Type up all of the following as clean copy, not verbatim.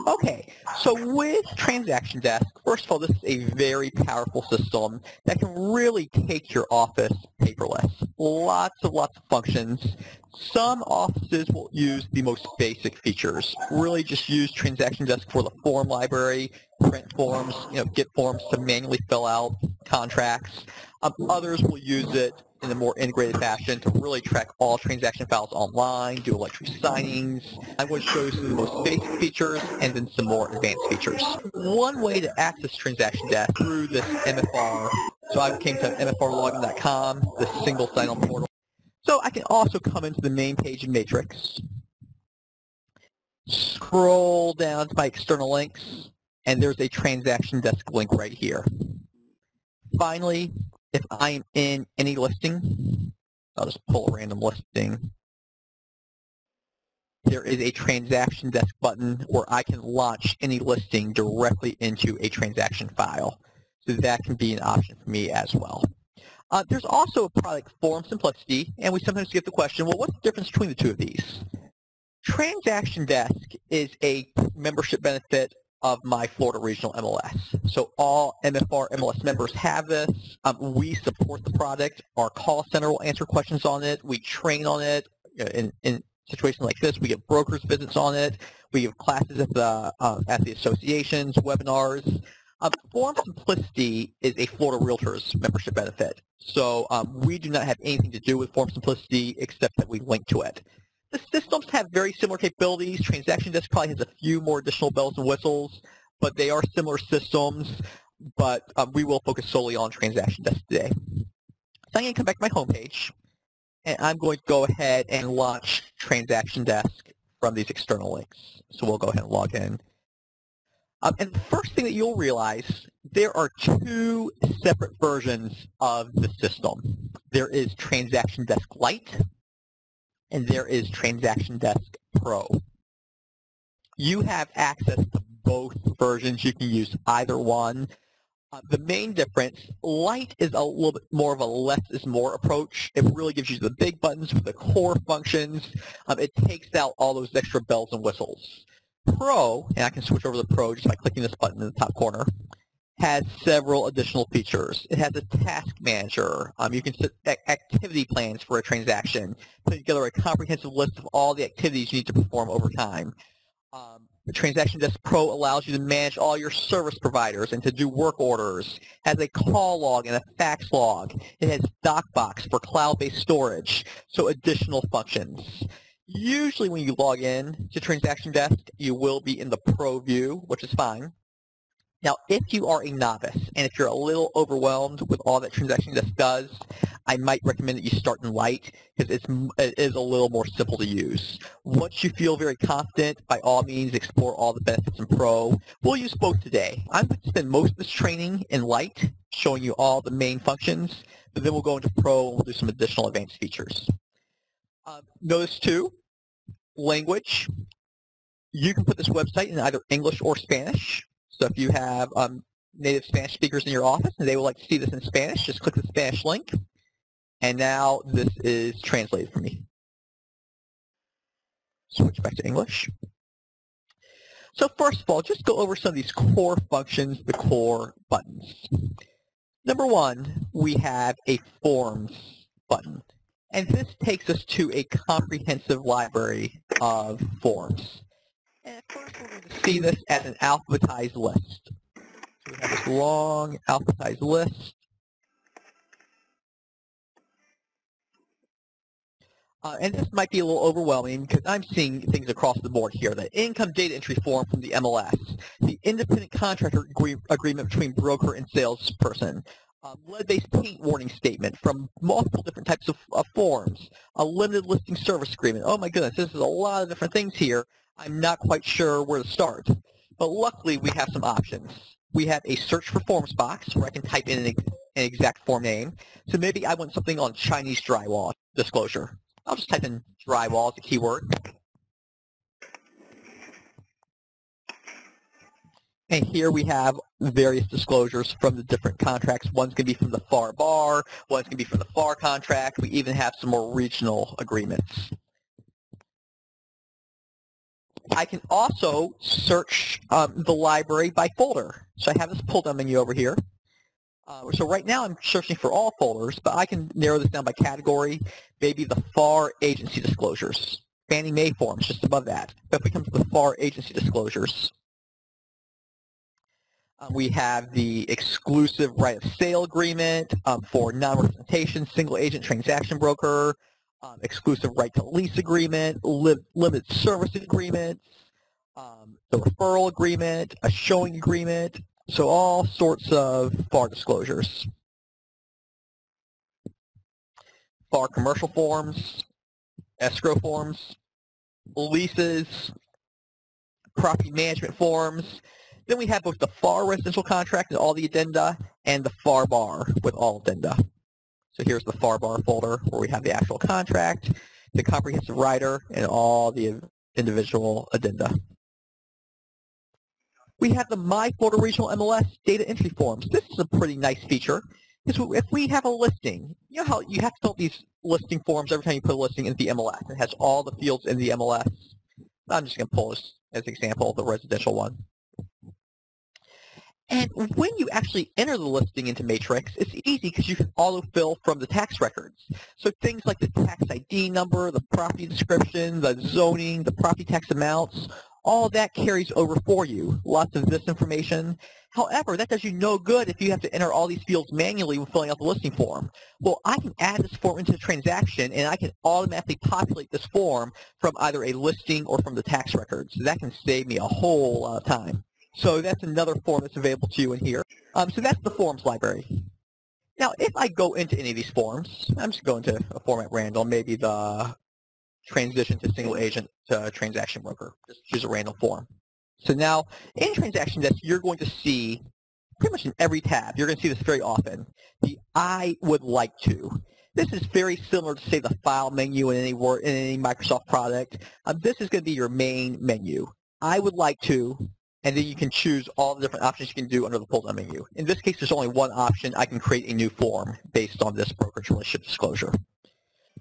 Okay, so with Transaction Desk, first of all, this is a very powerful system that can really take your office paperless. Lots of functions. Some offices will use the most basic features. Really just use Transaction Desk for the form library, print forms, get forms to manually fill out contracts. Others will use it in a more integrated fashion to really track all transaction files online, do electronic signings. I'm going to show you some of the most basic features and then some more advanced features. One way to access Transaction Desk through this MFR, so I came to mfrlogin.com, the single sign-on portal. So I can also come into the main page in Matrix, scroll down to my external links, and there's a Transaction Desk link right here. Finally, if I am in any listing, I'll just pull a random listing. There is a Transaction Desk button where I can launch any listing directly into a transaction file. So that can be an option for me as well. There's also a product, Form Simplicity, and we sometimes get the question, well, what's the difference between the two of these? Transaction Desk is a membership benefit of my Florida Regional MLS. So all MFR MLS members have this. We support the product. Our call center will answer questions on it. We train on it. In situations like this, we get brokers visits on it. We give classes at the associations, webinars. Form Simplicity is a Florida Realtors membership benefit. So we do not have anything to do with Form Simplicity except that we link to it. The systems have very similar capabilities. Transaction Desk probably has a few more additional bells and whistles, but they are similar systems, but we will focus solely on Transaction Desk today. So I'm going to come back to my homepage, and I'm going to go ahead and launch Transaction Desk from these external links. So we'll go ahead and log in. And the first thing that you'll realize, there are two separate versions of the system. There is Transaction Desk Lite, and there is Transaction Desk Pro. You have access to both versions. You can use either one. The main difference, Lite is a little bit more of a less is more approach. It really gives you the big buttons with the core functions. It takes out all those extra bells and whistles. Pro, and I can switch over to Pro just by clicking this button in the top corner, has several additional features. It has a task manager. You can set activity plans for a transaction, put together a comprehensive list of all the activities you need to perform over time. The Transaction Desk Pro allows you to manage all your service providers and to do work orders. It has a call log and a fax log. It has DocBox for cloud-based storage, so additional functions. Usually when you log in to Transaction Desk, you will be in the Pro view, which is fine. Now, if you are a novice and if you're a little overwhelmed with all that Transaction Desk does, I might recommend that you start in Lite because it is a little more simple to use. Once you feel very confident, by all means, explore all the benefits in Pro. We'll use both today. I'm going to spend most of this training in Lite, showing you all the main functions, but then we'll go into Pro and we'll do some additional advanced features. Notice, too, language. You can put this website in either English or Spanish. So if you have native Spanish speakers in your office and they would like to see this in Spanish, just click the Spanish link. And now this is translated for me. Switch back to English. So first of all, just go over some of these core functions, the core buttons. Number one, we have a Forms button. And this takes us to a comprehensive library of forms. And at first we're going to see this as an alphabetized list. So we have this long alphabetized list. And this might be a little overwhelming because I'm seeing things across the board here. The income data entry form from the MLS, the independent contractor agreement between broker and salesperson, lead-based paint warning statement from multiple different types of forms, a limited listing service agreement. Oh my goodness, this is a lot of different things here. I'm not quite sure where to start. But luckily, we have some options. We have a search for forms box where I can type in an exact form name. So maybe I want something on Chinese drywall disclosure. I'll just type in drywall as a keyword. And here we have various disclosures from the different contracts. One's going to be from the FAR bar, one's going to be from the FAR contract. We even have some more regional agreements. I can also search the library by folder. So I have this pull-down menu over here. So right now I'm searching for all folders, but I can narrow this down by category, maybe the FAR agency disclosures. Fannie Mae forms just above that. But if we come to the FAR agency disclosures, we have the exclusive right of sale agreement for non-representation, single agent transaction broker, exclusive right to lease agreement, limited service agreements, the referral agreement, a showing agreement, so all sorts of FAR disclosures. FAR commercial forms, escrow forms, leases, property management forms. Then we have both the FAR residential contract and all the addenda, and the FAR bar with all addenda. So here's the FAR bar folder where we have the actual contract, the comprehensive rider, and all the individual addenda. We have the My Florida Regional MLS data entry forms. This is a pretty nice feature. If we have a listing, you know how you have to fill out these listing forms every time you put a listing into the MLS. It has all the fields in the MLS. I'm just going to pull this as an example, the residential one. And when you actually enter the listing into Matrix, it's easy because you can autofill from the tax records. So things like the tax ID number, the property description, the zoning, the property tax amounts, all that carries over for you. Lots of this information. However, that does you no good if you have to enter all these fields manually when filling out the listing form. Well, I can add this form into the transaction, and I can automatically populate this form from either a listing or from the tax records. So that can save me a whole lot of time. So that's another form that's available to you in here. So that's the forms library. Now, if I go into any of these forms, I'm just going to a form at random, maybe the transition to single agent to transaction broker. Just choose a random form. So now, in Transaction Desk, you're going to see, pretty much in every tab, you're going to see this very often, the I would like to. This is very similar to, say, the File menu in any Microsoft product. This is going to be your main menu. I would like to, and then you can choose all the different options you can do under the pull-down menu. In this case, there's only one option. I can create a new form based on this brokerage relationship disclosure.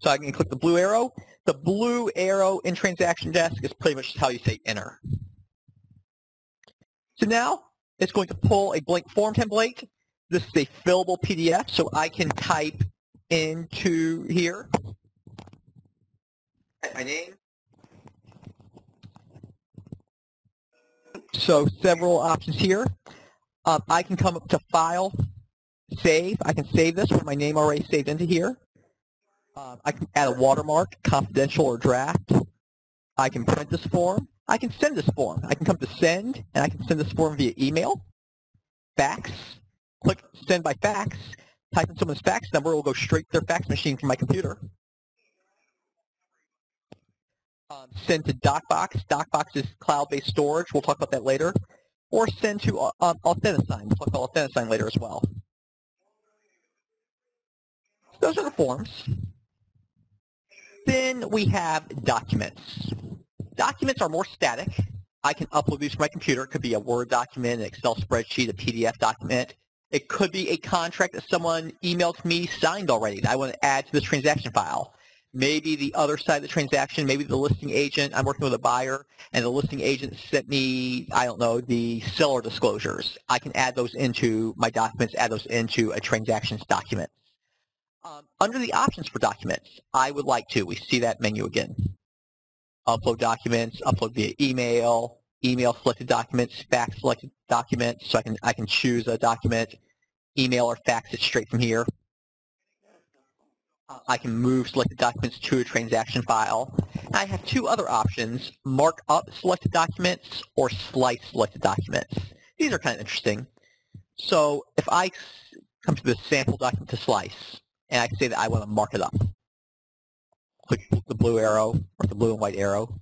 So I can click the blue arrow. The blue arrow in Transaction Desk is pretty much how you say enter. So now it's going to pull a blank form template. This is a fillable PDF, so I can type into here, type my name. So several options here. I can come up to File, Save. I can save this with my name already saved into here. I can add a watermark, confidential or draft. I can print this form. I can send this form. I can come to Send, and I can send this form via email, fax, click Send by fax, type in someone's fax number. It will go straight to their fax machine from my computer. Send to DocBox. DocBox is cloud-based storage. We'll talk about that later. Or send to Authentisign. We'll talk about Authentisign later as well. Those are the forms. Then we have documents. Documents are more static. I can upload these to my computer. It could be a Word document, an Excel spreadsheet, a PDF document. It could be a contract that someone emailed me signed already that I want to add to this transaction file. Maybe the other side of the transaction, maybe the listing agent, I'm working with a buyer, and the listing agent sent me, I don't know, the seller disclosures. I can add those into my documents, add those into a transactions document. Under the options for documents, I would like to, we see that menu again. Upload documents, upload via email, email selected documents, fax selected documents, so I can choose a document, email or fax it straight from here. I can move selected documents to a transaction file. And I have two other options, mark up selected documents or slice selected documents. These are kind of interesting. So if I come to the sample document to slice, and I can say that I want to mark it up. Click the blue arrow, or the blue and white arrow.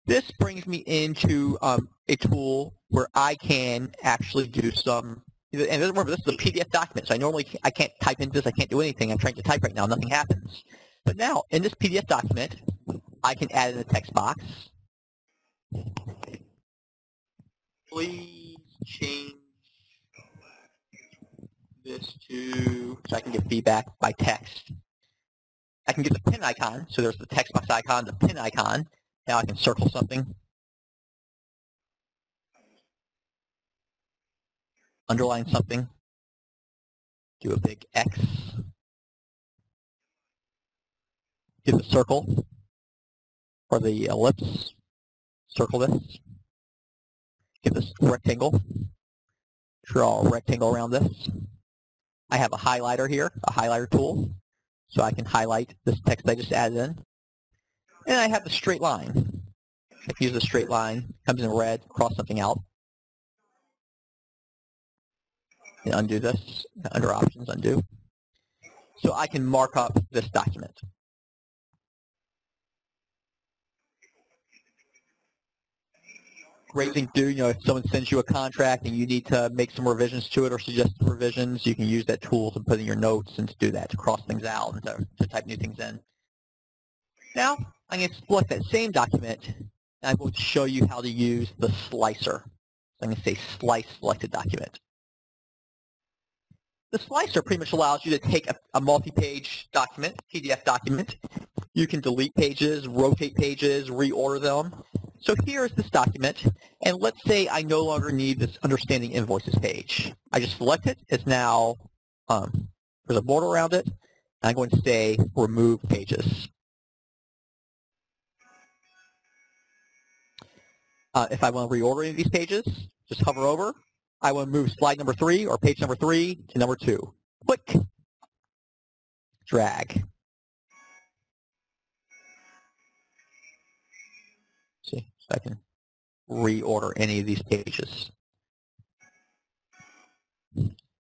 This brings me into a tool where I can actually do some, and remember this is a PDF document, so I can't type into this, I can't do anything. I'm trying to type right now, nothing happens. But now, in this PDF document, I can add in a text box. Please change this to, so I can get feedback by text. I can get the pin icon, so there's the text box icon, the pin icon. Now I can circle something. underline something, do a big X, do the circle or the ellipse, circle this, give this rectangle, draw a rectangle around this. I have a highlighter here, a highlighter tool, so I can highlight this text I just added in. And I have the straight line. I can use the straight line, comes in red, cross something out. And undo this, under options, undo. So I can mark up this document. Great thing to do, if someone sends you a contract and you need to make some revisions to it or suggest revisions, you can use that tool to put in your notes and to do that, to cross things out and to type new things in. Now, I'm going to select that same document, and I'm going to show you how to use the slicer. So I'm going to say Slice Selected Document. The slicer pretty much allows you to take a multi-page document, PDF document. You can delete pages, rotate pages, reorder them. So here's this document, and let's say I no longer need this Understanding Invoices page. I just select it. It's now, there's a border around it. I'm going to say Remove Pages. If I want to reorder any of these pages, just hover over. I want to move slide number 3 or page number 3 to number 2. Click. Drag. See, so I can reorder any of these pages.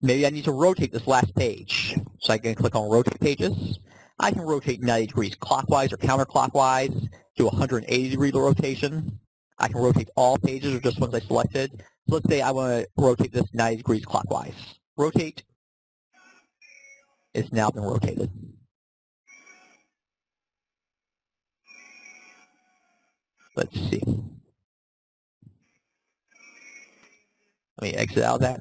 Maybe I need to rotate this last page. So I can click on Rotate Pages. I can rotate 90 degrees clockwise or counterclockwise, do a 180-degree rotation. I can rotate all pages or just ones I selected. So let's say I want to rotate this 90 degrees clockwise. Rotate. It's now been rotated. Let's see. Let me exit out of that.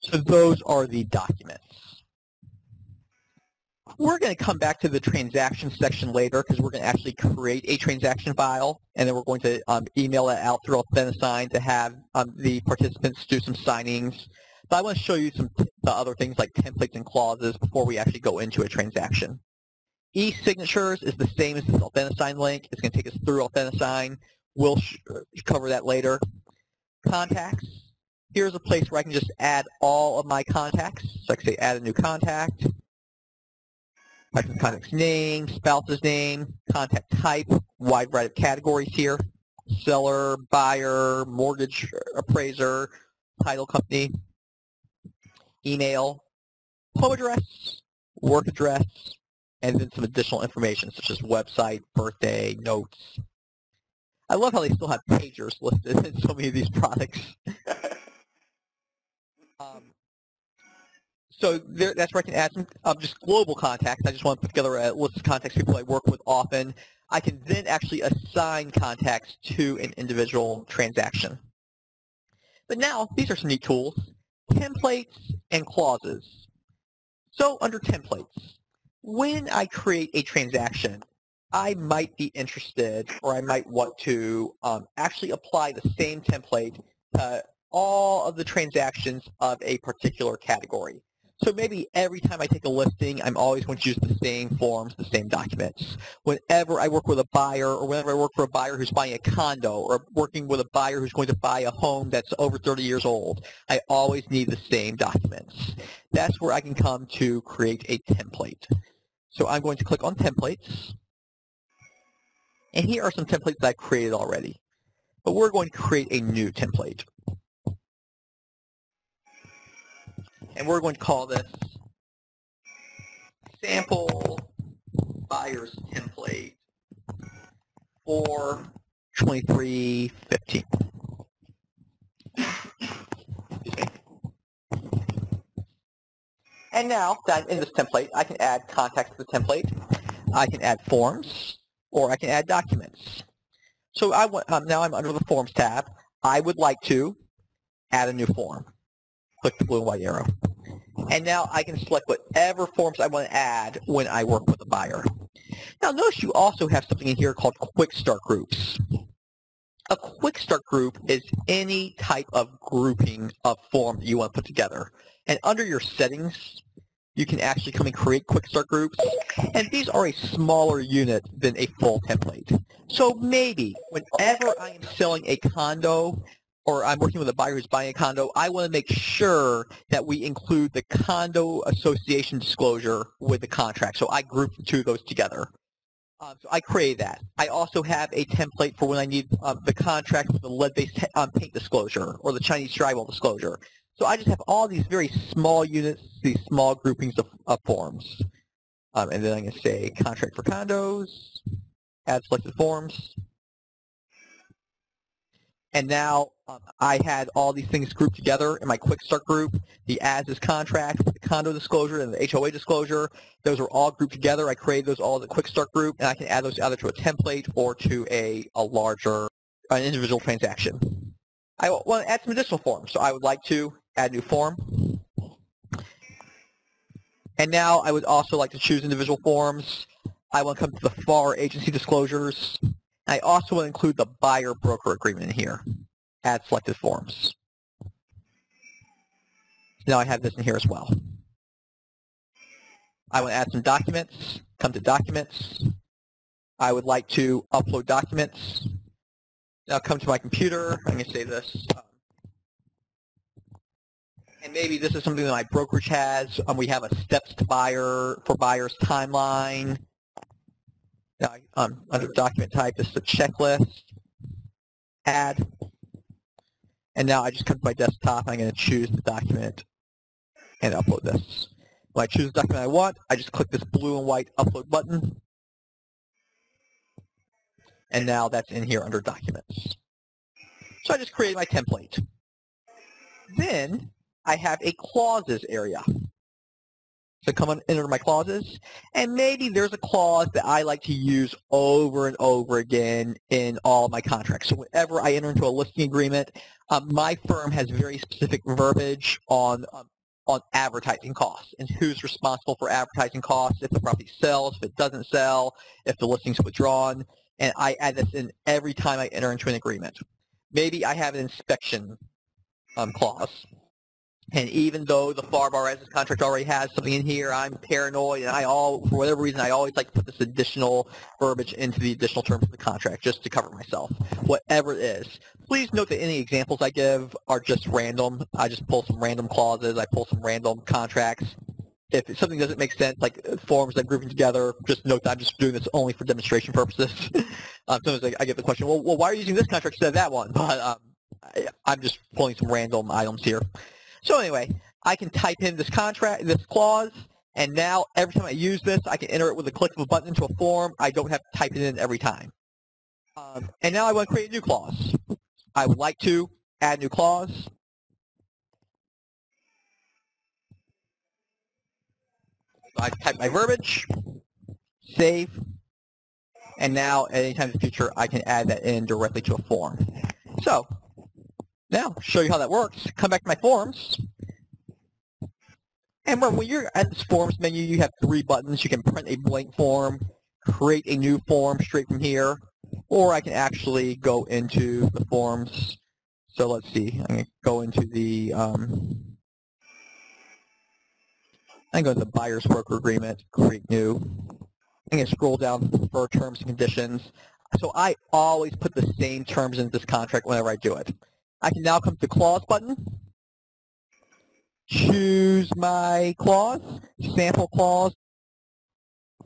So those are the documents. We're going to come back to the transaction section later because we're going to actually create a transaction file, and then we're going to email it out through Authentisign to have the participants do some signings. But I want to show you the other things like templates and clauses before we actually go into a transaction. E-signatures is the same as this Authentisign link. It's going to take us through Authentisign. We'll cover that later. Contacts. Here's a place where I can just add all of my contacts. So I can say add a new contact. Contact's name, spouse's name, contact type, wide variety of categories here. Seller, buyer, mortgage appraiser, title company, email, home address, work address, and then some additional information such as website, birthday, notes. I love how they still have pagers listed in so many of these products. So that's where I can add some just global contacts. I just want to put together a list of contacts, people I work with often. I can then actually assign contacts to an individual transaction. But now, these are some neat tools. Templates and clauses. So under templates, when I create a transaction, I might be interested or I might want to actually apply the same template to all of the transactions of a particular category. So maybe every time I take a listing, I'm always going to use the same forms, the same documents. Whenever I work with a buyer or whenever I work for a buyer who's buying a condo or working with a buyer who's going to buy a home that's over 30 years old, I always need the same documents. That's where I can come to create a template. So I'm going to click on Templates. And here are some templates that I've created already. But we're going to create a new template. And we're going to call this Sample Buyer's Template for 2315. And now that I'm in this template, I can add contacts to the template. I can add forms, or I can add documents. So now I'm under the Forms tab. I would like to add a new form. Click the blue and white arrow. And now I can select whatever forms I want to add when I work with a buyer. Now notice you also have something in here called QuickStart Groups. A QuickStart group is any type of grouping of forms that you want to put together. And under your settings, you can actually come and create QuickStart groups. And these are a smaller unit than a full template. So maybe whenever I am selling a condo or I'm working with a buyer who's buying a condo, I want to make sure that we include the condo association disclosure with the contract. So I group the two of those together. So I created that. I also have a template for when I need the contract with the lead-based paint disclosure or the Chinese drywall disclosure. So I just have all these very small units, these small groupings of forms. And then I'm going to say contract for condos, add selected forms. And now I had all these things grouped together in my QuickStart group. The as is contract, the condo disclosure, and the HOA disclosure. Those are all grouped together. I created those all as a QuickStart group, and I can add those either to a template or to an individual transaction. I want to add some additional forms, so I would like to add a new form. And now I would also like to choose individual forms. I want to come to the FAR agency disclosures. I also want to include the buyer-broker agreement in here. Add selected forms. Now I have this in here as well. I want to add some documents. Come to Documents. I would like to upload documents. Now come to my computer. I'm going to say this. And maybe this is something that my brokerage has. We have a steps to buyer for buyers timeline. Now, under document type, this is a checklist. Add. And now I just come to my desktop. I'm going to choose the document and upload this. When I choose the document I want, I just click this blue and white upload button. And now that's in here under Documents. So I just created my template. Then I have a clauses area. So come on, enter my clauses, and maybe there's a clause that I like to use over and over again in all of my contracts. So whenever I enter into a listing agreement, my firm has very specific verbiage on advertising costs and who's responsible for advertising costs, if the property sells, if it doesn't sell, if the listing's withdrawn, and I add this in every time I enter into an agreement. Maybe I have an inspection clause. And even though the FAR bar as contract already has something in here, I'm paranoid, and for whatever reason, I always like to put this additional verbiage into the additional terms of the contract just to cover myself, whatever it is. Please note that any examples I give are just random. I just pull some random clauses. I pull some random contracts. If something doesn't make sense, like forms I'm grouping together, just note that I'm just doing this only for demonstration purposes. Sometimes I get the question, well, why are you using this contract instead of that one? But I'm just pulling some random items here. So anyway, I can type in this clause, and now every time I use this, I can enter it with a click of a button into a form. I don't have to type it in every time. And now I want to create a new clause. I would like to add a new clause. So I type my verbiage, save, and now at any time in the future, I can add that in directly to a form. So now, show you how that works. Come back to my forms. And when you're at this forms menu, you have 3 buttons. You can print a blank form, create a new form straight from here, or I can actually go into the forms. So let's see. I'm going to go into the buyer's broker agreement, create new. I'm going to scroll down for terms and conditions. So I always put the same terms into this contract whenever I do it. I can now come to the clause button, choose my clause, sample clause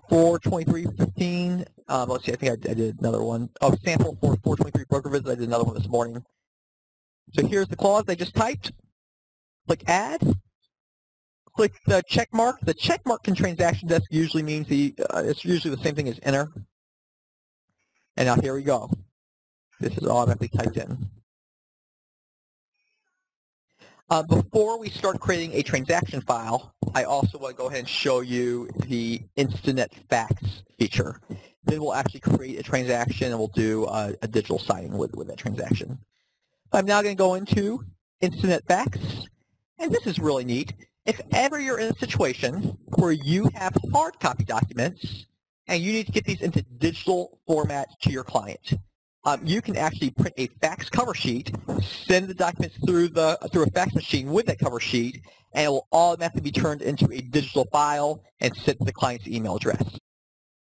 42315. Let's see, I think I did another one. Oh, sample for 423 broker visits. I did another one this morning. So here's the clause I just typed. Click add. Click the check mark. The check mark in Transaction Desk usually means it's usually the same thing as enter. And now here we go. This is automatically typed in. Before we start creating a transaction file, I also want to go ahead and show you the Instanet Fax feature. Then we'll actually create a transaction and we'll do a digital signing with that transaction. I'm now going to go into Instanet Fax, and this is really neat. If ever you're in a situation where you have hard copy documents and you need to get these into digital format to your client, you can actually print a fax cover sheet, send the documents through a fax machine with that cover sheet, and it will automatically be turned into a digital file and sent to the client's email address.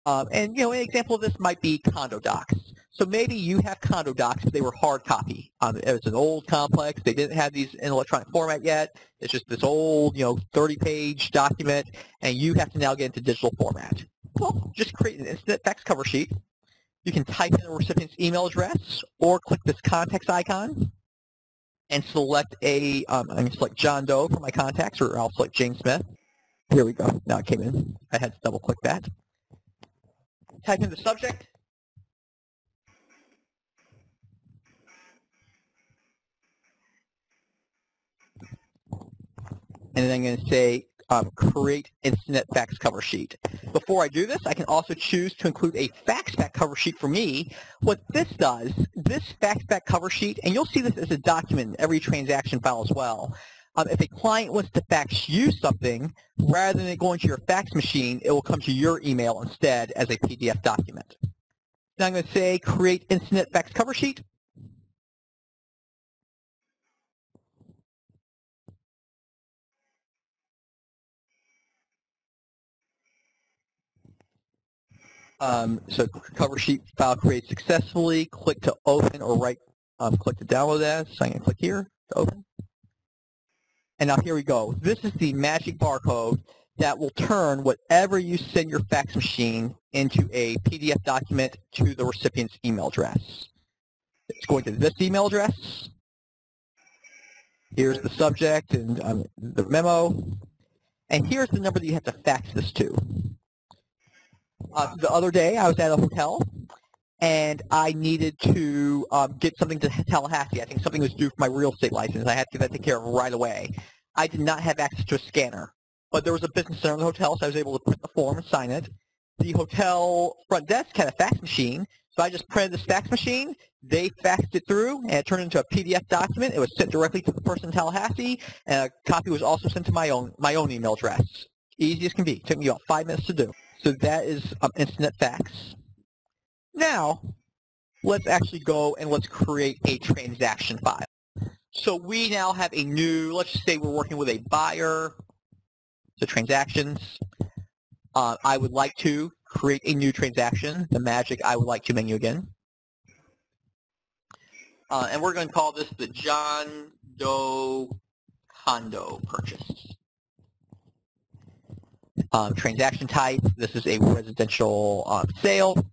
And an example of this might be condo docs. So maybe you have condo docs, but they were hard copy. It was an old complex. They didn't have these in electronic format yet. It's just this old, 30-page document, and you have to now get into digital format. Well, just create an instant fax cover sheet. You can type in the recipient's email address or click this contacts icon and select I'm going to select John Doe for my contacts, or I'll select Jane Smith. Here we go. Now it came in. I had to double click that. Type in the subject. And then I'm going to say create instant fax cover sheet. Before I do this, I can also choose to include a fax back cover sheet for me. What this does, this fax back cover sheet, and you'll see this as a document in every transaction file as well. If a client wants to fax you something, rather than it going to your fax machine, it will come to your email instead as a PDF document. Now I'm going to say create instant fax cover sheet. So cover sheet file created successfully. Click to open or click to download as. So I'm going to click here to open. And now here we go. This is the magic barcode that will turn whatever you send your fax machine into a PDF document to the recipient's email address. It's going to this email address. Here's the subject and the memo. And here's the number that you have to fax this to. The other day, I was at a hotel, and I needed to get something to Tallahassee. I think something was due for my real estate license. I had to get that taken care of right away. I did not have access to a scanner, but there was a business center in the hotel, so I was able to print the form and sign it. The hotel front desk had a fax machine, so I just printed this fax machine. They faxed it through, and it turned into a PDF document. It was sent directly to the person in Tallahassee, and a copy was also sent to my own email address. Easy as can be. It took me about 5 minutes to do. So that is instant fax. Now, let's actually go and let's create a transaction file. So we now have a new, let's just say we're working with a buyer. So transactions. I would like to create a new transaction. The magic I would like to menu again. And we're going to call this the John Doe condo purchase. Transaction type, this is a residential sale.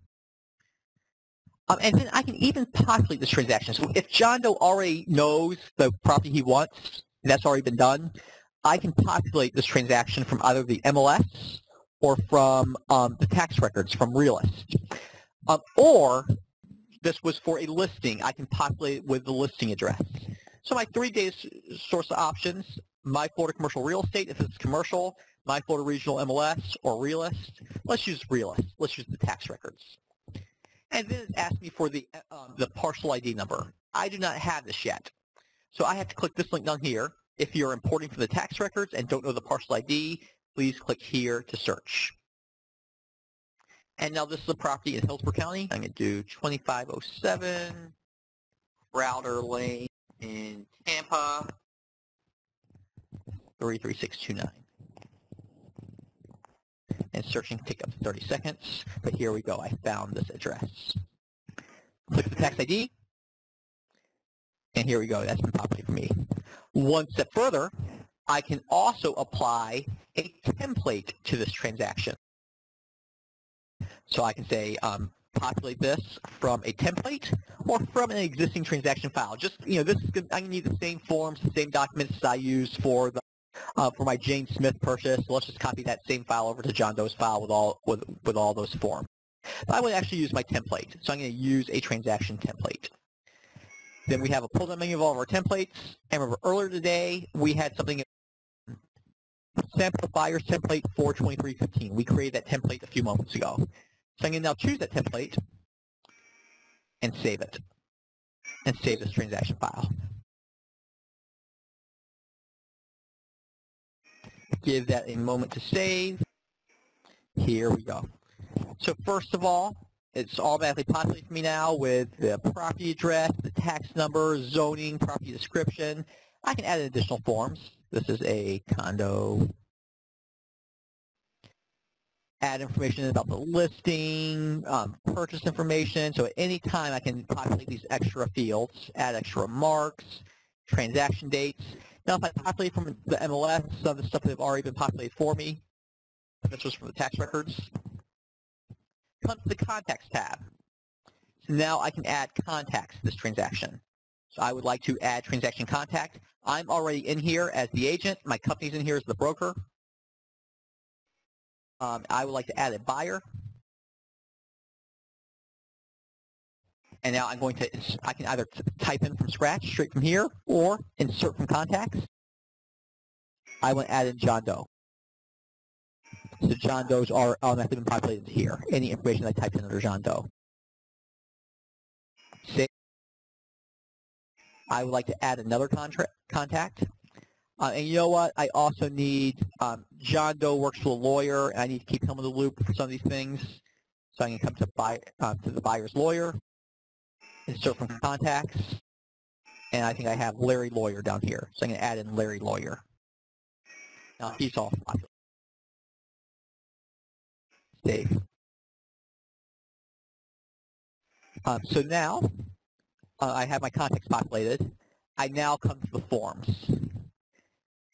And then I can even populate this transaction. So if John Doe already knows the property he wants, and that's already been done, I can populate this transaction from either the MLS or from the tax records from Realist. Or this was for a listing. I can populate it with the listing address. So my 3 data source of options, my Florida commercial real estate if it's commercial, my Florida regional MLS or Realist. Let's use Realist. Let's use the tax records. And then it asks me for the parcel ID number. I do not have this yet. So I have to click this link down here. If you're importing from the tax records and don't know the parcel ID, please click here to search. And now this is a property in Hillsborough County. I'm going to do 2507 Crowder Lane in Tampa, 33629. And searching can take up to 30 seconds, but here we go. I found this address. Click the tax ID, and here we go. That's been populated for me. One step further, I can also apply a template to this transaction. So I can say populate this from a template or from an existing transaction file. Just, this is good. I need the same forms, the same documents as I used for my Jane Smith purchase. So let's just copy that same file over to John Doe's file with all those forms. But I would actually use my template. So I'm going to use a transaction template. Then we have a pull-down menu of all of our templates. And remember, earlier today, we had something sample buyer's template 42315. We created that template a few moments ago. So I'm going to now choose that template and save it. And save this transaction file. Give that a moment to save. Here we go. So first of all, It's automatically populated for me now with the property address, the tax number, zoning, property description. I can add additional forms. This is a condo. Add information about the listing, purchase information. So at any time I can populate these extra fields, add extra marks, transaction dates. Now if I populate from the MLS, some of the stuff that have already been populated for me, this was from the tax records, comes to the contacts tab. So now I can add contacts to this transaction. So I would like to add transaction contact. I'm already in here as the agent. My company's in here as the broker. I would like to add a buyer. And now I'm going to, I can either type in from scratch, straight from here, or insert from contacts. I want to add in John Doe. So John Doe's are automatically been populated here. Any information I type in under John Doe. Six. I would like to add another contact. And you know what? I also need, John Doe works for a lawyer, and I need to keep him in the loop for some of these things. So I'm going to come to the buyer's lawyer, insert from contacts, and I think I have Larry Lawyer down here. So I'm going to add in Larry Lawyer. Now he's all popular. Save. So now I have my contacts populated. I now come to the forms.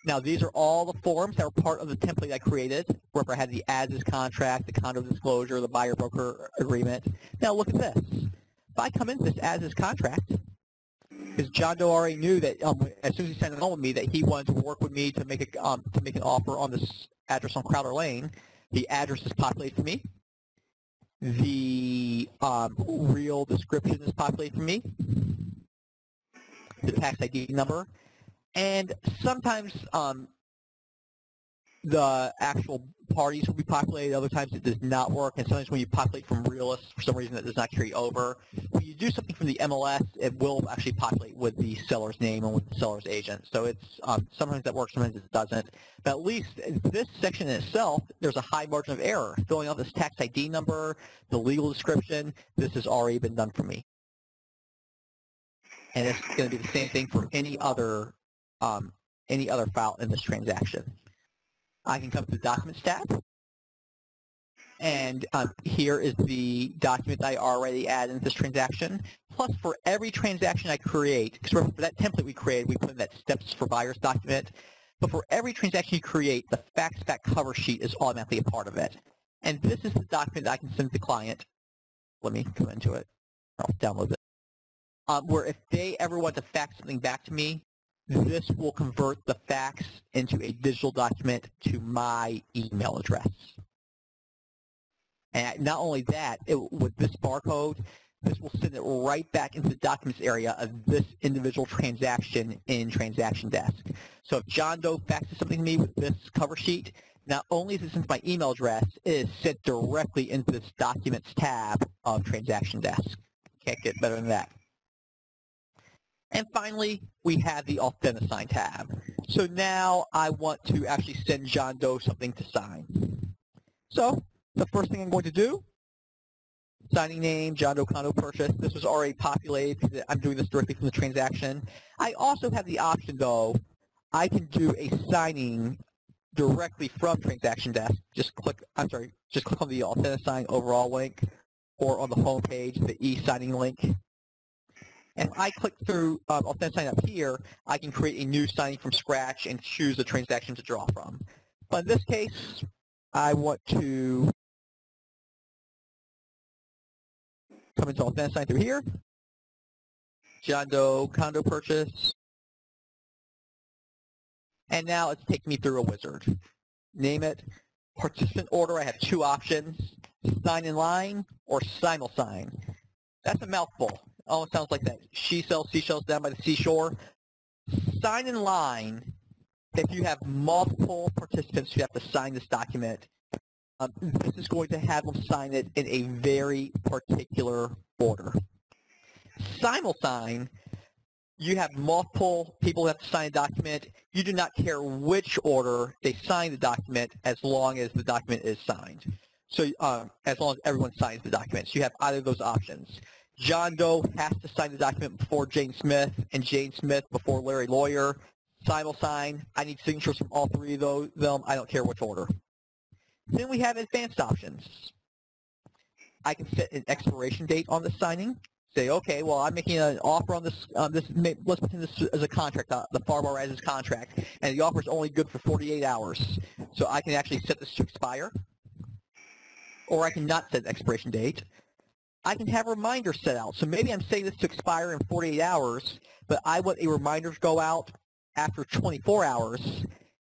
Now these are all the forms that are part of the template I created, where I had the as-is contract, the condo disclosure, the buyer-broker agreement. Now look at this. If I come into this as-is contract, because John Doe already knew that as soon as he signed it on with me that he wanted to work with me to make an offer on this address on Crowder Lane, the address is populated for me. The real description is populated for me. The tax ID number. And sometimes the actual parties will be populated, other times it does not work, and sometimes when you populate from realist, for some reason that does not carry over. When you do something from the MLS, it will actually populate with the seller's name and with the seller's agent. So it's sometimes that works, sometimes it doesn't. But at least this section in itself, there's a high margin of error. Filling out this tax ID number, the legal description, this has already been done for me. And it's going to be the same thing for any other file in this transaction. I can come to the Documents tab, and here is the document that I already added into this transaction. Plus, for every transaction I create, because remember, for that template we created, we put in that Steps for Buyers document, but for every transaction you create, the Facts Back cover sheet is automatically a part of it. And this is the document that I can send to the client. Let me come into it. I'll download it. Where if they ever want to fax something back to me, this will convert the fax into a digital document to my email address. And not only that, with this barcode, this will send it right back into the documents area of this individual transaction in Transaction Desk. So if John Doe faxes something to me with this cover sheet, not only is it sent to my email address, it is sent directly into this Documents tab of Transaction Desk. Can't get better than that. And finally, we have the Authentisign tab. So now I want to actually send John Doe something to sign. So the first thing I'm going to do, signing name, John Doe condo purchase. This was already populated because I'm doing this directly from the transaction. I also have the option, though, I can do a signing directly from Transaction Desk. Just click on the Authentisign overall link, or on the home page, the e-signing link. And if I click through Authentisign up here, I can create a new signing from scratch and choose the transaction to draw from. But in this case, I want to come into Authentisign through here. John Doe condo purchase. And now it's taking me through a wizard. Name it. Participant order, I have two options. Sign in line or simul-sign. That's a mouthful. Oh, it sounds like that. She sells seashells down by the seashore. Sign in line, if you have multiple participants who have to sign this document, this is going to have them sign it in a very particular order. Simul-sign, you have multiple people who have to sign a document. You do not care which order they sign the document as long as the document is signed. So as long as everyone signs the documents, you have either of those options. John Doe has to sign the document before Jane Smith, and Jane Smith before Larry Lawyer. Simul sign. I need signatures from all three of them. I don't care which order. Then we have advanced options. I can set an expiration date on the signing. Say, okay, well, I'm making an offer on this. Let's pretend this as a contract, the Farbar as his contract, and the offer is only good for 48 hours. So I can actually set this to expire, or I can not set an expiration date. I can have reminders set out. So maybe I'm setting this to expire in 48 hours, but I want a reminder to go out after 24 hours,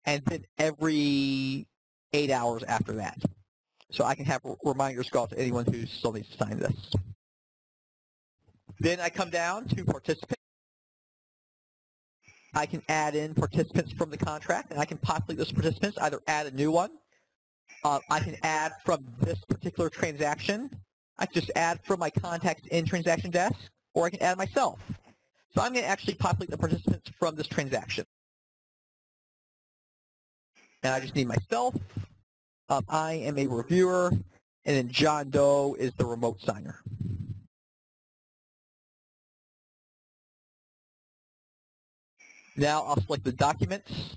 and then every 8 hours after that. So I can have reminders go out to anyone who still needs to sign this. Then I come down to participants. I can add in participants from the contract, and I can populate those participants, either add a new one. I can add from this particular transaction. I can just add from my contacts in transaction desk, or I can add myself. So I'm going to actually populate the participants from this transaction. And I just need myself. I am a reviewer, and then John Doe is the remote signer. Now I'll select the documents.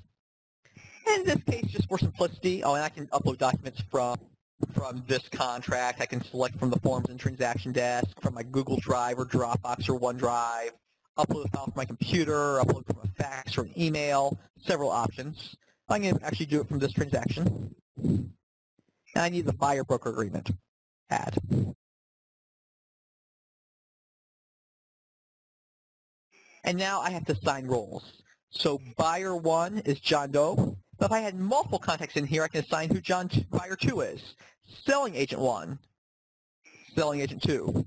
And in this case, just for simplicity, and I can upload documents from this contract. I can select from the forms and transaction desk, from my Google Drive or Dropbox or OneDrive, upload a file from my computer, upload from a fax or an email, several options. I'm going to actually do it from this transaction. And I need the buyer-broker agreement. Add. And now I have to assign roles. So buyer 1 is John Doe. But if I had multiple contacts in here, I can assign who buyer 2 is. Selling agent 1, selling agent 2.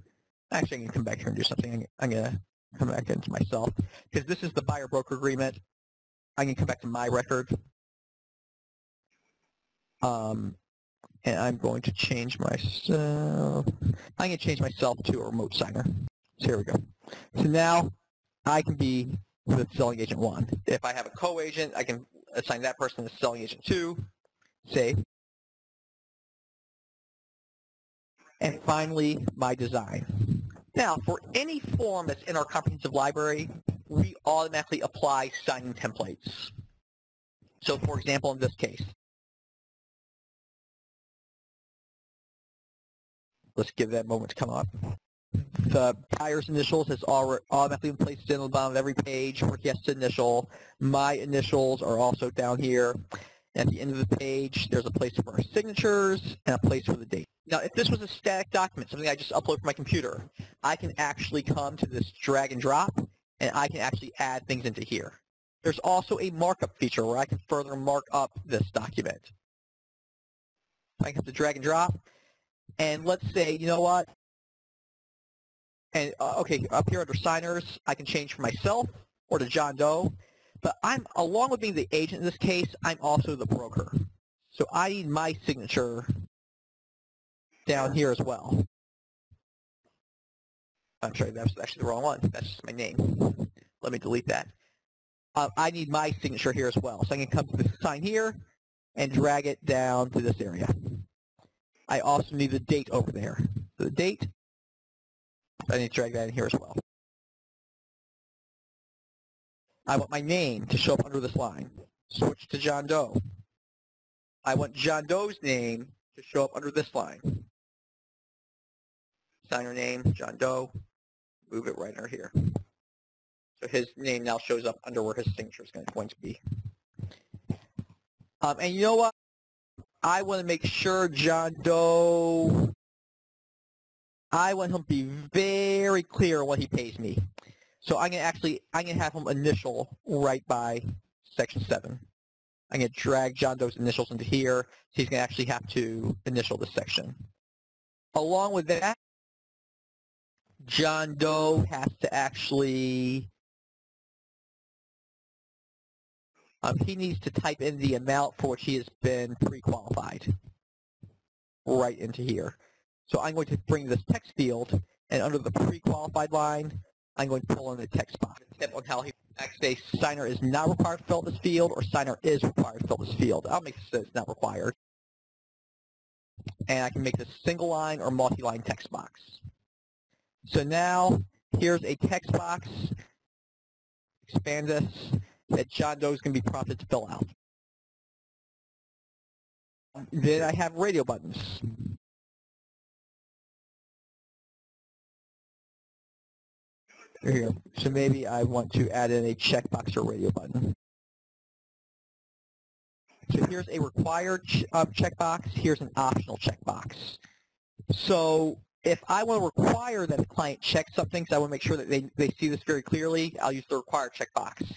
Actually, I can come back here and do something. I'm going to come back into myself. Because this is the buyer-broker agreement. I can come back to my record. And I'm going to change myself. I'm going to change myself to a remote signer. So here we go. So now I can be the selling agent 1. If I have a co-agent, I can assign that person as selling agent 2. Save. And finally, my design. Now, for any form that's in our comprehensive library, we automatically apply signing templates. So, for example, in this case, let's give that moment to come up. The buyer's initials has automatically been placed in the bottom of every page where he has to initial. My initials are also down here. At the end of the page, there's a place for our signatures and a place for the date. Now, if this was a static document, something I just upload from my computer, I can actually come to this drag and drop, and I can actually add things into here. There's also a markup feature where I can further mark up this document. I can have to drag and drop, and let's say, you know what? And okay, up here under signers, I can change for myself or to John Doe. But along with being the agent in this case, I'm also the broker. So I need my signature down here as well. I'm sorry, that's actually the wrong one. That's just my name. Let me delete that. I need my signature here as well. So I can come to this sign here and drag it down to this area. I also need the date over there. So the date, I need to drag that in here as well. I want my name to show up under this line. Switch to John Doe. I want John Doe's name to show up under this line. Signer name, John Doe. Move it right under here. So his name now shows up under where his signature is going to be. And you know what? I want to make sure John Doe, I want him to be very clear on what he pays me. So I'm going to have him initial right by section 7. I'm going to drag John Doe's initials into here. So he's going to actually have to initial this section. Along with that, John Doe has to actually, he needs to type in the amount for which he has been pre-qualified right into here. So I'm going to bring this text field, and under the pre-qualified line, I'm going to pull in the text box. A tip on how he actually say signer is not required to fill this field, or signer is required to fill this field. I'll make it so it's not required. and I can make this single line or multi-line text box. So now here's a text box, expand this, that John Doe is going to be prompted to fill out. Then I have radio buttons. Here. So maybe I want to add in a checkbox or radio button. So here's a required checkbox. Here's an optional checkbox. So if I want to require that the client check something, because I want to make sure that they see this very clearly, I'll use the required checkbox.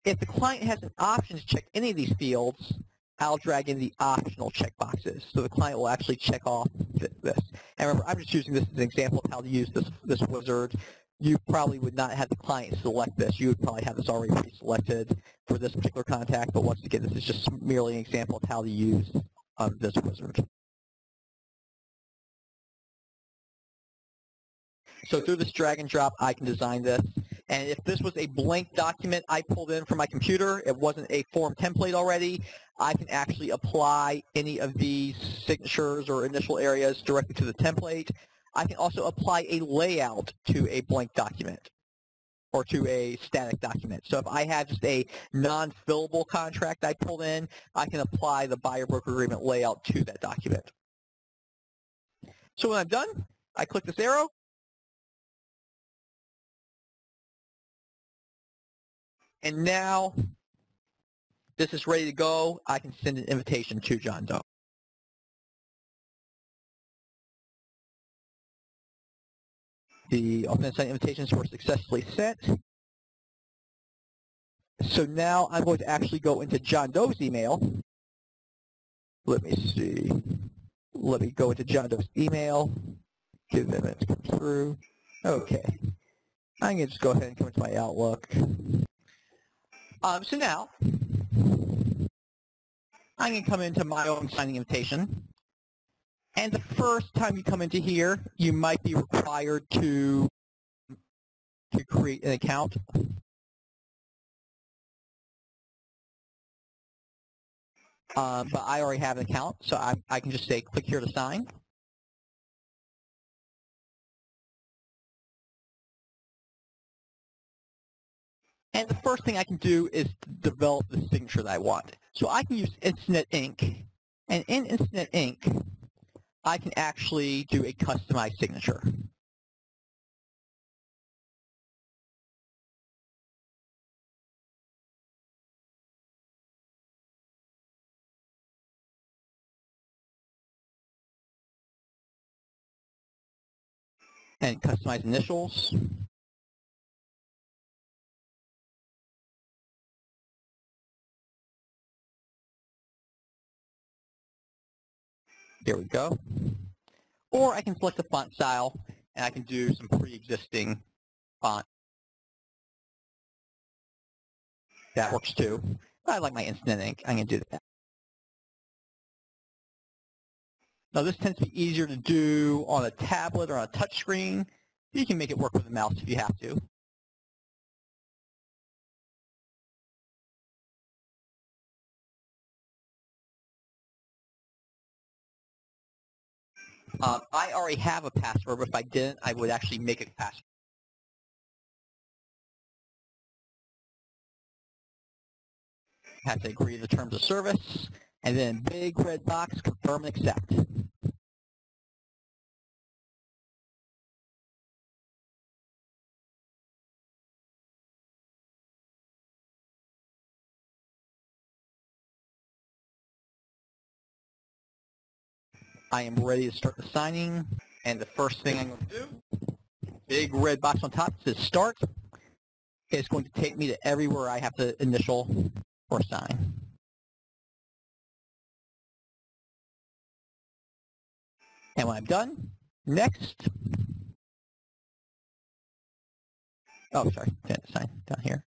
If the client has an option to check any of these fields, I'll drag in the optional checkboxes. So the client will actually check off this. And remember, I'm just using this as an example of how to use this wizard. You probably would not have the client select this. You would probably have this already pre-selected for this particular contact. But once again, this is just merely an example of how to use this wizard. So through this drag and drop, I can design this. And if this was a blank document I pulled in from my computer, it wasn't a form template already, I can actually apply any of these signatures or initial areas directly to the template. I can also apply a layout to a blank document or to a static document. So if I have just a non-fillable contract I pulled in, I can apply the buyer-broker agreement layout to that document. So when I'm done, I click this arrow. And now this is ready to go. I can send an invitation to John Doe. The alternate site invitations were successfully sent. So now I'm going to actually go into John Doe's email. Let me see. Let me go into John Doe's email. Give them a minute to come through. Okay. I'm going to just go ahead and come into my Outlook. So now, I'm going to come into my own signing invitation. And the first time you come into here, you might be required to create an account. But I already have an account, so I can just say click here to sign. And the first thing I can do is develop the signature that I want. So I can use Instinet Ink. And in Instinet Ink, I can actually do a customized signature. And customize initials. There we go. Or I can select the font style, and I can do some pre-existing font. That works too. I like my Instant Ink. I'm going to do that. Now this tends to be easier to do on a tablet or on a touch screen. You can make it work with a mouse if you have to. I already have a password, but if I didn't, I would actually make a password. I have to agree to the terms of service, and then big red box, confirm and accept. I am ready to start the signing, and the first thing I'm going to do, big red box on top says start. It's going to take me to everywhere I have to initial or sign. And when I'm done, next. Oh, sorry, didn't sign down here.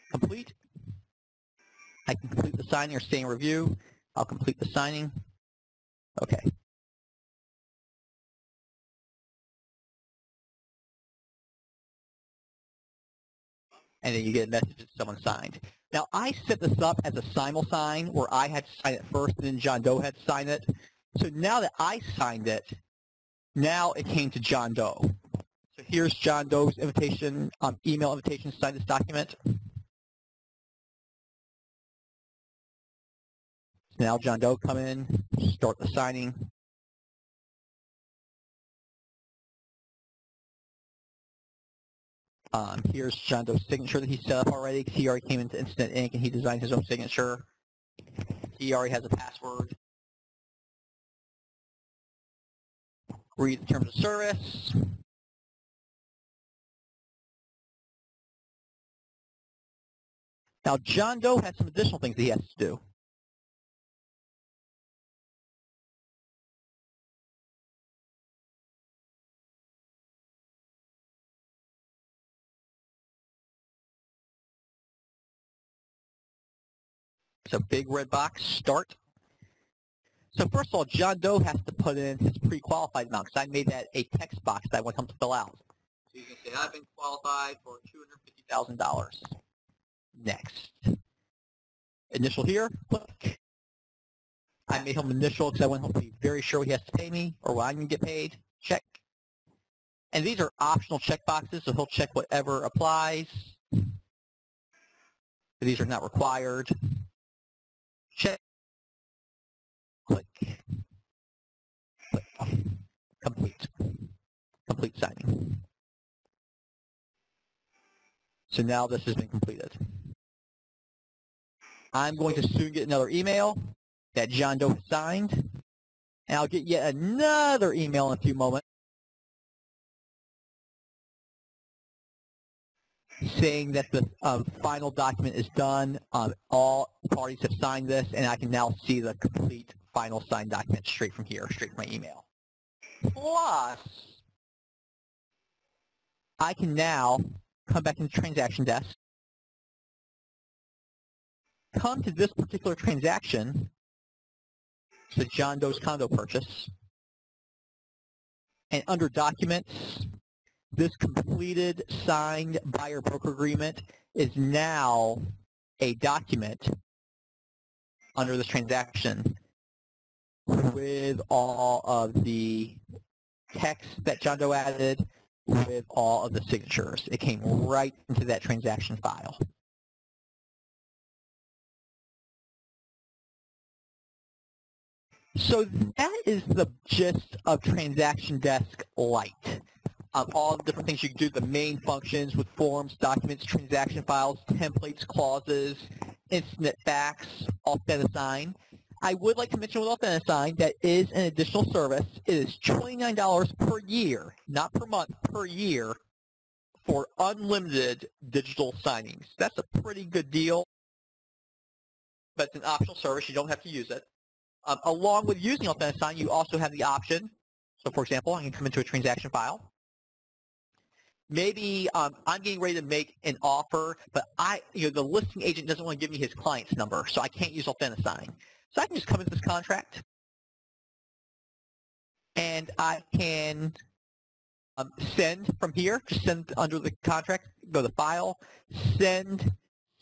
Complete. I can complete the signing or stay in review. I'll complete the signing. Okay. And then you get a message that someone signed. Now, I set this up as a simul sign where I had to sign it first and then John Doe had to sign it. So now that I signed it, now it came to John Doe. So here's John Doe's invitation, email invitation to sign this document. Now John Doe come in, start the signing. Here's John Doe's signature that he set up already because he already came into Instant Ink and he designed his own signature. He already has a password. Read the terms of service. Now John Doe has some additional things that he has to do. So big red box, start. So first of all, John Doe has to put in his pre-qualified amount because I made that a text box that I want him to fill out. So you can say, I've been qualified for $250,000. Next. Initial here, click. I made him initial because I want him to be very sure he has to pay me or what I'm going to get paid. Check. And these are optional check boxes, so he'll check whatever applies. These are not required. Check. Click. Click. Complete. Complete signing. So now this has been completed. I'm going to soon get another email that John Doe has signed, and I'll get yet another email in a few moments saying that the final document is done. All parties have signed this, and I can now see the complete final signed document straight from here, straight from my email. Plus, I can now come back into transaction desk, come to this particular transaction, so John Doe's condo purchase, and under documents, this completed signed buyer-broker agreement is now a document under this transaction with all of the text that John Doe added, with all of the signatures. It came right into that transaction file. So that is the gist of Transaction Desk Lite. All the different things you can do, the main functions with forms, documents, transaction files, templates, clauses, instant fax, AuthentiSign. I would like to mention with AuthentiSign that is an additional service. It is $29 per year, not per month, per year, for unlimited digital signings. That's a pretty good deal, but it's an optional service. You don't have to use it. Along with using AuthentiSign, you also have the option. So, for example, I can come into a transaction file. Maybe I'm getting ready to make an offer, but the listing agent doesn't want to give me his client's number, so I can't use AuthentiSign. So I can just come into this contract, and I can send from here, just send under the contract, go to File, send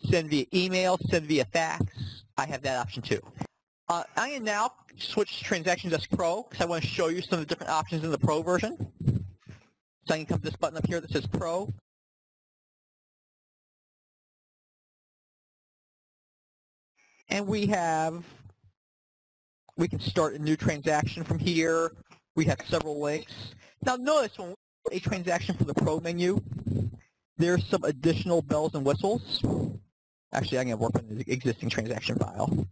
via email, send via fax. I have that option too. I can now switch to Transaction Desk Pro because I want to show you some of the different options in the Pro version. So I can come to this button up here that says Pro. And we can start a new transaction from here. We have several links. Now notice when we do a transaction for the Pro menu, there's some additional bells and whistles. Actually, I'm going to work on the existing transaction file.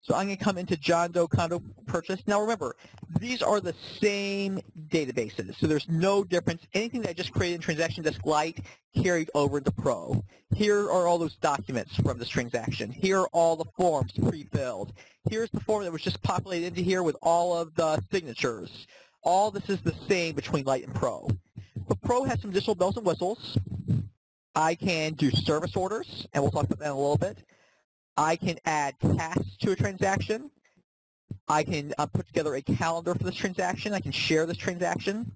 So I'm going to come into John Doe condo purchase. Now remember, these are the same databases, so there's no difference. Anything that I just created in Transaction Desk Lite carried over to Pro. Here are all those documents from this transaction. Here are all the forms pre-filled. Here's the form that was just populated into here with all of the signatures. All this is the same between Lite and Pro. But Pro has some additional bells and whistles. I can do service orders, and we'll talk about that in a little bit. I can add tasks to a transaction. I can put together a calendar for this transaction. I can share this transaction.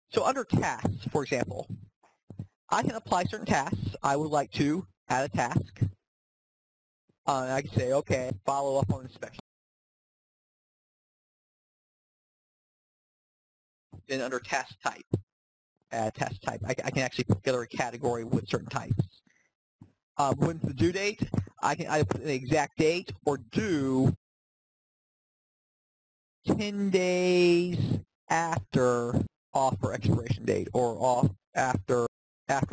So under tasks, for example, I can apply certain tasks. I would like to add a task. I can say, okay, follow up on inspection. Then under task type, I can actually put together a category with certain types. When's the due date? I can either put an exact date or do 10 days after offer expiration date or off after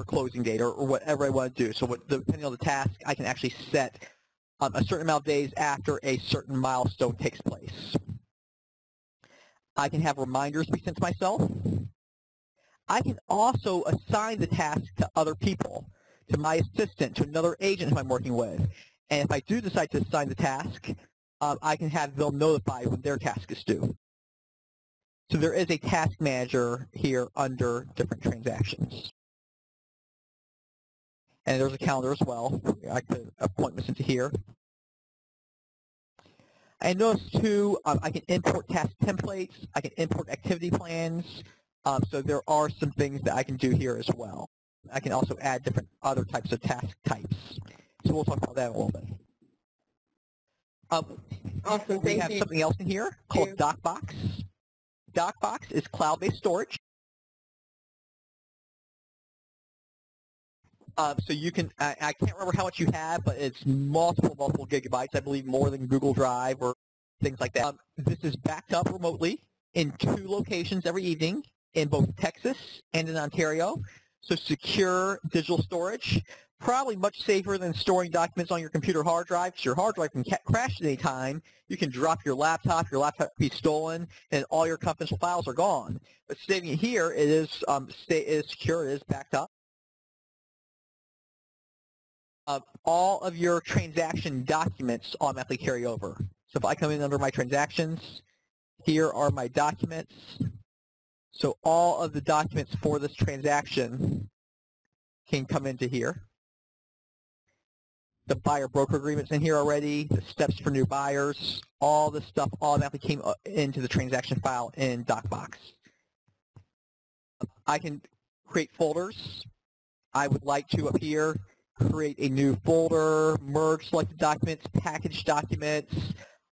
closing date or whatever I want to do. So depending on the task, I can actually set a certain amount of days after a certain milestone takes place. I can have reminders be sent to myself. I can also assign the task to other people, to my assistant, to another agent who I'm working with. And if I do decide to assign the task, I can have them notified when their task is due. So there is a task manager here under different transactions. And there's a calendar as well. I could appointments into here. And notice too, I can import task templates. I can import activity plans. So there are some things that I can do here as well. I can also add different other types of task types. So we'll talk about that in a little bit. Awesome, we have something else in here called DocBox. DocBox is cloud-based storage. So you can, I can't remember how much you have, but it's multiple gigabytes. I believe more than Google Drive or things like that. This is backed up remotely in 2 locations every evening in both Texas and in Ontario. So secure digital storage, probably much safer than storing documents on your computer hard drive, because your hard drive can crash at any time. You can drop your laptop be stolen, and all your confidential files are gone. But saving it here, it is secure, it is backed up. All of your transaction documents automatically carry over. So if I come in under my transactions, here are my documents. So all of the documents for this transaction can come into here. The buyer-broker agreement's in here already, the steps for new buyers, all this stuff automatically came into the transaction file in DocBox. I can create folders. I would like to, up here, create a new folder, merge selected documents, package documents.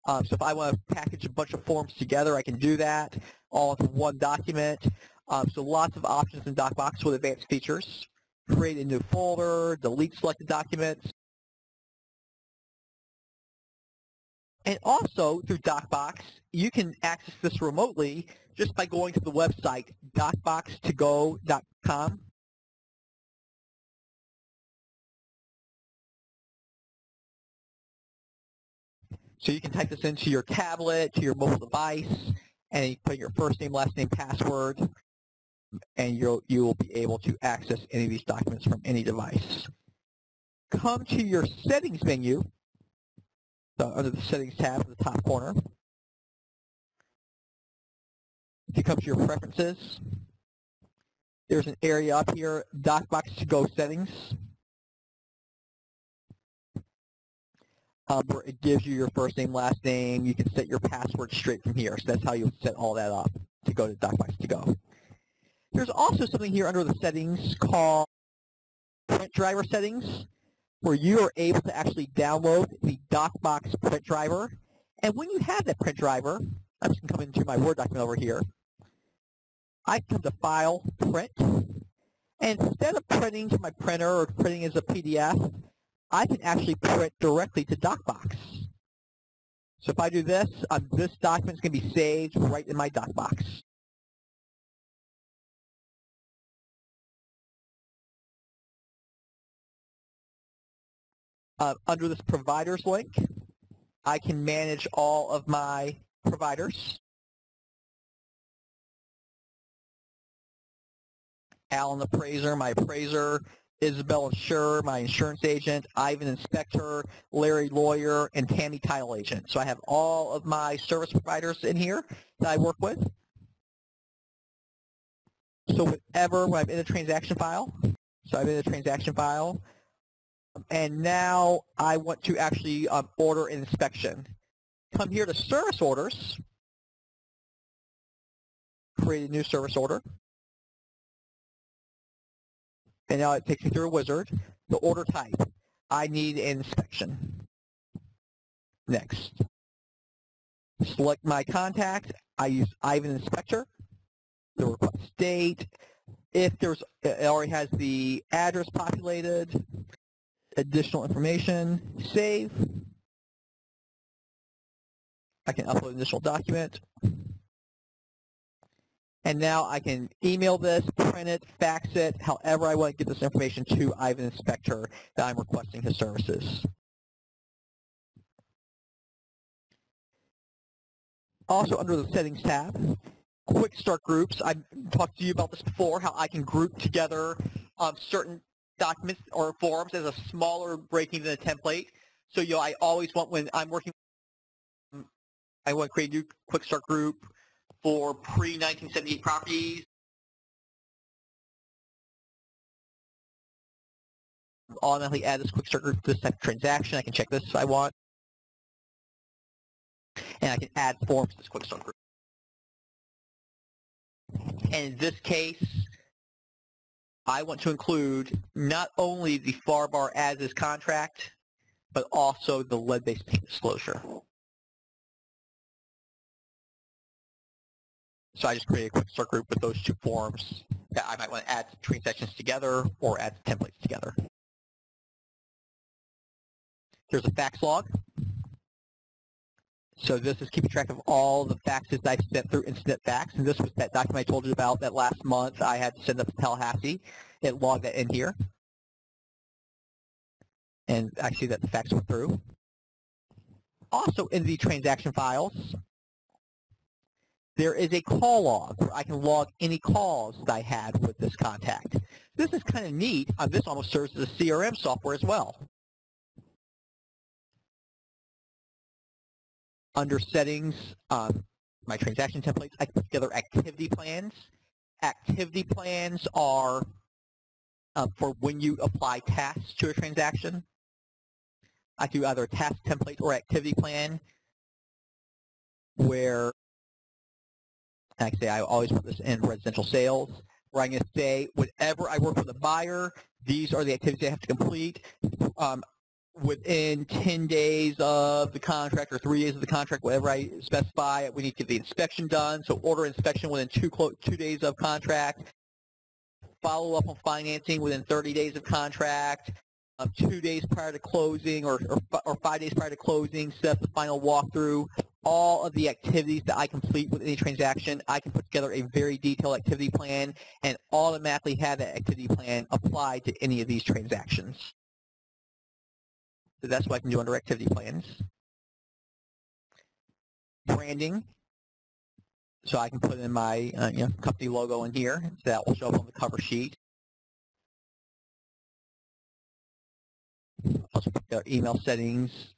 So if I want to package a bunch of forms together, I can do that all into one document. So lots of options in DocBox with advanced features. Create a new folder, delete selected documents. And also, through DocBox, you can access this remotely just by going to the website docbox2go.com. So you can type this into your tablet, to your mobile device, and you put your first name, last name, password, and you will be able to access any of these documents from any device. Come to your settings menu, under the settings tab in the top corner. If you come to your preferences, there's an area up here, DocBox to go settings. Where it gives you your first name, last name. You can set your password straight from here. So that's how you set all that up to go to DocBox to go. There's also something here under the settings called print driver settings, where you are able to actually download the DocBox print driver. And when you have that print driver, I'm just going to come into my Word document over here. I come to File, Print. And instead of printing to my printer or printing as a PDF, I can actually print directly to DocBox. So if I do this, this document is going to be saved right in my DocBox. Under this providers link, I can manage all of my providers. Alan Appraiser, my appraiser, Isabel Insurer, my insurance agent, Ivan Inspector, Larry Lawyer, and Tammy Title Agent. So I have all of my service providers in here that I work with. So when I'm in a transaction file, and now I want to actually order an inspection. Come here to service orders, create a new service order. And now it takes me through a wizard. The order type, I need an inspection. Next. Select my contact. I use Ivan Inspector. The request date. If it already has the address populated, additional information, save. I can upload an additional document. And now I can email this, print it, fax it, however I want to get this information to Ivan Inspector that I'm requesting his services. Also under the Settings tab, QuickStart Groups. I've talked to you about this before, how I can group together certain documents or forms as a smaller breaking than a template. So I always want, when I'm working, I want to create a new QuickStart group for pre-1978 properties. Automatically add this QuickStart group to this type of transaction. I can check this if I want. And I can add forms to this QuickStart group. And in this case, I want to include not only the FAR bar as is contract, but also the lead-based payment disclosure. So I just create a QuickStart group with those two forms that I might want to add transactions together or add templates together. Here's a fax log. So this is keeping track of all the faxes that I've sent through Instant Fax. And this was that document I told you about that last month I had to send up to Tallahassee. It logged that in here. And I see that the fax went through. Also in the transaction files, there is a call log where I can log any calls that I had with this contact. This is kind of neat. This almost serves as a CRM software as well. Under settings, my transaction templates, I can put together activity plans. Activity plans are for when you apply tasks to a transaction. I do either a task template or activity plan where I can say I always put this in residential sales, where I'm going to say whenever I work with a buyer, these are the activities they have to complete. Within 10 days of the contract or 3 days of the contract, whatever I specify, we need to get the inspection done. So order inspection within 2 days of contract. Follow up on financing within 30 days of contract. 2 days prior to closing or 5 days prior to closing, set up the final walkthrough. All of the activities that I complete with any transaction, I can put together a very detailed activity plan and automatically have that activity plan applied to any of these transactions. So that's what I can do under activity plans. Branding. So I can put in my company logo in here. So that will show up on the cover sheet. Also put their email settings.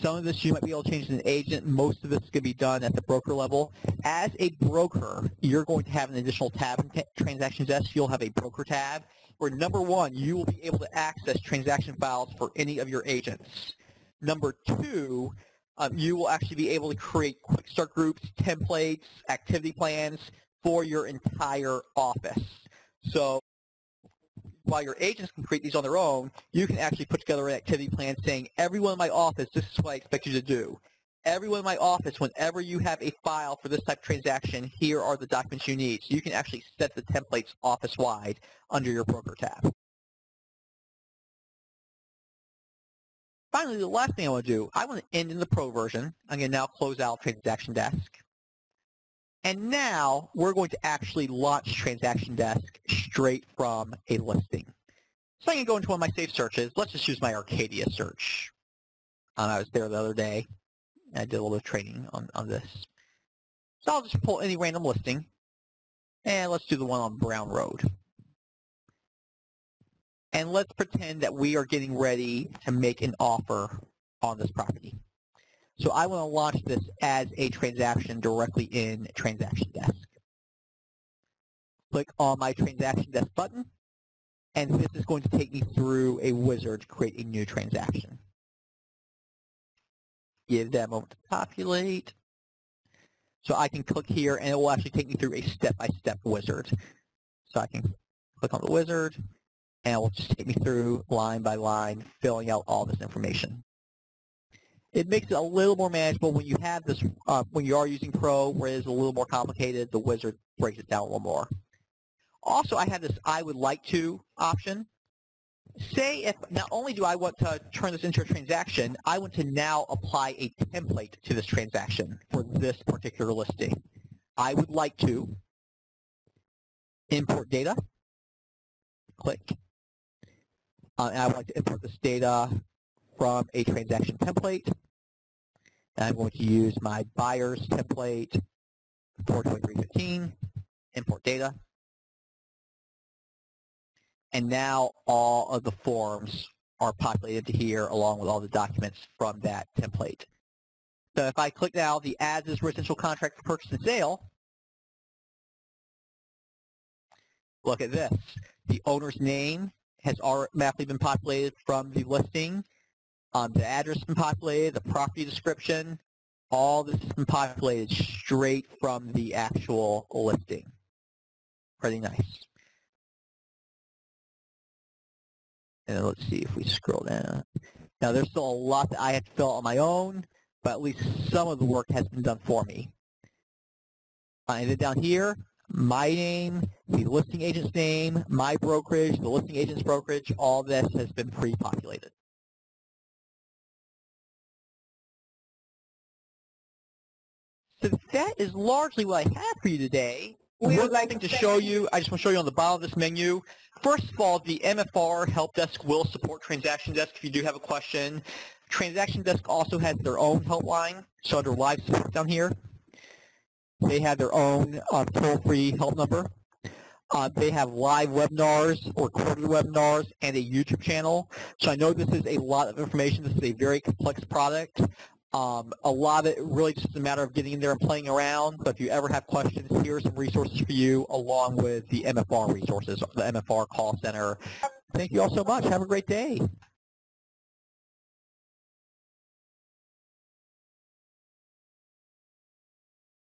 Some of this you might be able to change as an agent. Most of this can be done at the broker level. As a broker, you're going to have an additional tab in Transactions Desk. You'll have a broker tab where, number one, you will be able to access transaction files for any of your agents. Number two, you will actually be able to create QuickStart groups, templates, activity plans for your entire office. So while your agents can create these on their own, you can actually put together an activity plan saying, everyone in my office, this is what I expect you to do. Everyone in my office, whenever you have a file for this type of transaction, here are the documents you need. So you can actually set the templates office-wide under your broker tab. Finally, the last thing I want to do, I want to end in the Pro version. I'm going to now close out Transaction Desk. And now we're going to actually launch Transaction Desk straight from a listing. So I'm going to go into one of my saved searches. Let's just use my Arcadia search. I was there the other day. I did a little training on this. So I'll just pull any random listing. And let's do the one on Brown Road. And let's pretend that we are getting ready to make an offer on this property. So I want to launch this as a transaction directly in Transaction Desk. Click on my Transaction Desk button, and this is going to take me through a wizard to create a new transaction. Give that a moment to populate. So I can click here, and it will actually take me through a step-by-step wizard. So I can click on the wizard, and it will just take me through line by line, filling out all this information. It makes it a little more manageable when you have this, when you are using Pro, where it is a little more complicated. The wizard breaks it down a little more. Also, I have this I would like to option. Say if not only do I want to turn this into a transaction, I want to now apply a template to this transaction for this particular listing. I would like to import data. Click. And I would like to import this data from a transaction template. And I'm going to use my buyer's template, 42315, import data. And now all of the forms are populated to here along with all the documents from that template. So if I click now the Add this residential contract for purchase and sale, look at this. The owner's name has automatically been populated from the listing. The address has been populated, the property description, all this has been populated straight from the actual listing. Pretty nice. And let's see if we scroll down. Now there's still a lot that I have to fill out on my own, but at least some of the work has been done for me. And then down here, my name, the listing agent's name, my brokerage, the listing agent's brokerage, all this has been pre-populated. So that is largely what I have for you today. One thing to show you, I just want to show you on the bottom of this menu. First of all, the MFR Help Desk will support Transaction Desk if you do have a question. Transaction Desk also has their own helpline. So under Live Support down here, they have their own toll-free help number. They have live webinars or recorded webinars and a YouTube channel. So I know this is a lot of information. This is a very complex product. A lot of it really just a matter of getting in there and playing around, but if you ever have questions, here are some resources for you along with the MFR resources, the MFR call center. Thank you all so much. Have a great day.